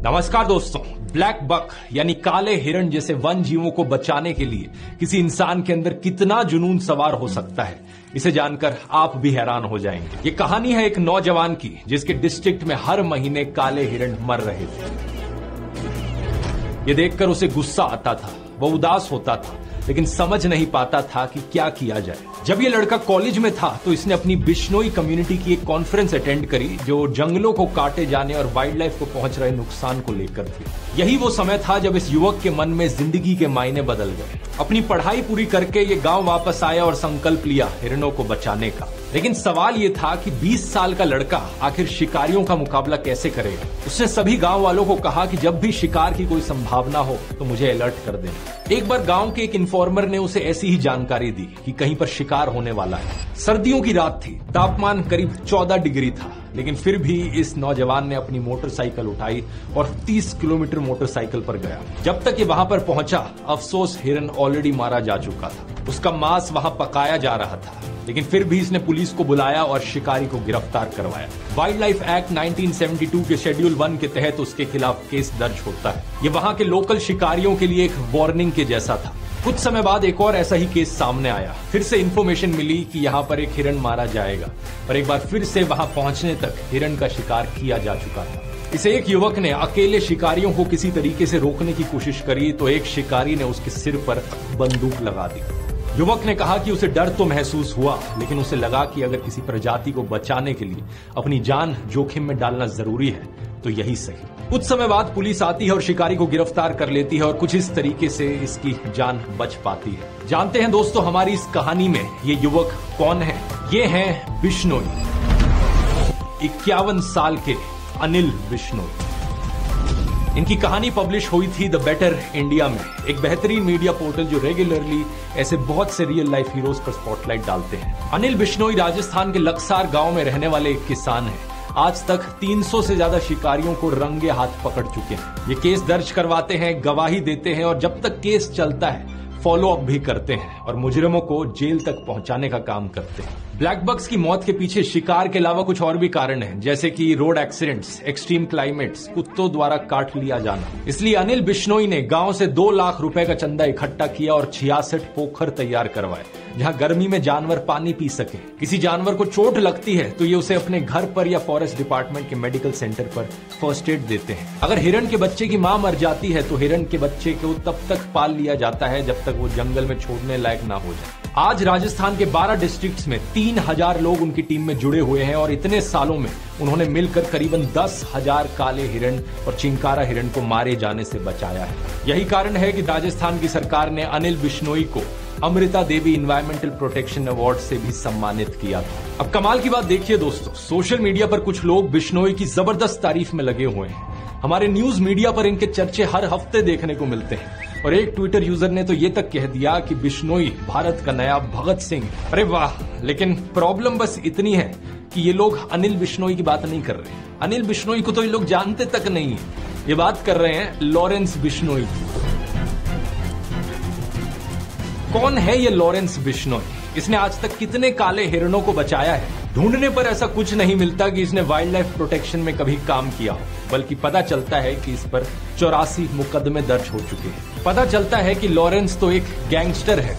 नमस्कार दोस्तों। Black buck यानी काले हिरण जैसे वन जीवों को बचाने के लिए किसी इंसान के अंदर कितना जुनून सवार हो सकता है, इसे जानकर आप भी हैरान हो जाएंगे। ये कहानी है एक नौजवान की जिसके डिस्ट्रिक्ट में हर महीने काले हिरण मर रहे थे। ये देखकर उसे गुस्सा आता था, वो उदास होता था, लेकिन समझ नहीं पाता था कि क्या किया जाए। जब ये लड़का कॉलेज में था तो इसने अपनी बिश्नोई कम्युनिटी की एक कॉन्फ्रेंस अटेंड करी जो जंगलों को काटे जाने और वाइल्ड लाइफ को पहुंच रहे नुकसान को लेकर थी। यही वो समय था जब इस युवक के मन में जिंदगी के मायने बदल गए। अपनी पढ़ाई पूरी करके ये गांव वापस आया और संकल्प लिया हिरणों को बचाने का। लेकिन सवाल ये था कि 20 साल का लड़का आखिर शिकारियों का मुकाबला कैसे करेगा। उसने सभी गांव वालों को कहा कि जब भी शिकार की कोई संभावना हो तो मुझे अलर्ट कर देना। एक बार गांव के एक इन्फॉर्मर ने उसे ऐसी ही जानकारी दी कि कहीं पर शिकार होने वाला है। सर्दियों की रात थी, तापमान करीब 14 डिग्री था, लेकिन फिर भी इस नौजवान ने अपनी मोटरसाइकिल उठाई और 30 किलोमीटर मोटरसाइकिल पर गया। जब तक ये वहां पर पहुंचा, अफसोस हिरन ऑलरेडी मारा जा चुका था। उसका मांस वहां पकाया जा रहा था, लेकिन फिर भी इसने पुलिस को बुलाया और शिकारी को गिरफ्तार करवाया। वाइल्ड लाइफ एक्ट 1972 के शेड्यूल 1 के तहत उसके खिलाफ केस दर्ज होता है। ये वहां के लोकल शिकारियों के लिए एक वार्निंग के जैसा था। कुछ समय बाद एक और ऐसा ही केस सामने आया। फिर से इन्फॉर्मेशन मिली कि यहाँ पर एक हिरन मारा जाएगा, पर एक बार फिर से वहां पहुंचने तक हिरन का शिकार किया जा चुका था। इसे एक युवक ने अकेले शिकारियों को किसी तरीके से रोकने की कोशिश करी तो एक शिकारी ने उसके सिर पर बंदूक लगा दी। युवक ने कहा कि उसे डर तो महसूस हुआ, लेकिन उसे लगा कि अगर किसी प्रजाति को बचाने के लिए अपनी जान जोखिम में डालना जरूरी है तो यही सही। कुछ समय बाद पुलिस आती है और शिकारी को गिरफ्तार कर लेती है और कुछ इस तरीके से इसकी जान बच पाती है। जानते हैं दोस्तों हमारी इस कहानी में ये युवक कौन है? ये हैं बिश्नोई, 51 साल के अनिल बिश्नोई। इनकी कहानी पब्लिश हुई थी द बेटर इंडिया में, एक बेहतरीन मीडिया पोर्टल जो रेगुलरली ऐसे बहुत से रियल लाइफ हीरोज पर स्पॉटलाइट डालते हैं। अनिल बिश्नोई राजस्थान के लक्सार गांव में रहने वाले एक किसान हैं। आज तक 300 से ज्यादा शिकारियों को रंगे हाथ पकड़ चुके हैं। ये केस दर्ज करवाते हैं, गवाही देते हैं और जब तक केस चलता है फॉलो अप भी करते हैं और मुजरिमों को जेल तक पहुंचाने का काम करते हैं। ब्लैक बक्स की मौत के पीछे शिकार के अलावा कुछ और भी कारण हैं, जैसे कि रोड एक्सीडेंट्स, एक्सट्रीम क्लाइमेट्स, कुत्तों द्वारा काट लिया जाना। इसलिए अनिल बिश्नोई ने गांव से 2 लाख रुपए का चंदा इकट्ठा किया और 66 पोखर तैयार करवाए जहां गर्मी में जानवर पानी पी सके। किसी जानवर को चोट लगती है तो ये उसे अपने घर पर या फॉरेस्ट डिपार्टमेंट के मेडिकल सेंटर पर फर्स्ट एड देते हैं। अगर हिरन के बच्चे की मां मर जाती है तो हिरन के बच्चे को तब तक पाल लिया जाता है जब तक वो जंगल में छोड़ने लायक ना हो जाए। आज राजस्थान के 12 डिस्ट्रिक्ट्स में 3000 लोग उनकी टीम में जुड़े हुए हैं और इतने सालों में उन्होंने मिलकर करीबन 10,000 काले हिरन और चिंकारा हिरन को मारे जाने से बचाया है। यही कारण है कि राजस्थान की सरकार ने अनिल बिश्नोई को Amrita Devi environmental protection award से भी सम्मानित किया था। अब कमाल की बात देखिए दोस्तों, सोशल मीडिया पर कुछ लोग बिश्नोई की जबरदस्त तारीफ में लगे हुए हैं। हमारे न्यूज मीडिया पर इनके चर्चे हर हफ्ते देखने को मिलते हैं और एक ट्विटर यूजर ने तो ये तक कह दिया कि बिश्नोई भारत का नया भगत सिंह। अरे वाह, लेकिन प्रॉब्लम बस इतनी है कि ये लोग अनिल बिश्नोई की बात नहीं कर रहे। अनिल बिश्नोई को तो ये लोग जानते तक नहीं है। ये बात कर रहे हैं लॉरेंस बिश्नोई की। कौन है ये लॉरेंस बिश्नोई? इसने आज तक कितने काले हिरणों को बचाया है? ढूंढने पर ऐसा कुछ नहीं मिलता कि इसने वाइल्ड लाइफ प्रोटेक्शन में कभी काम किया हो, बल्कि पता चलता है कि इस पर 84 मुकदमे दर्ज हो चुके हैं। पता चलता है कि लॉरेंस तो एक गैंगस्टर है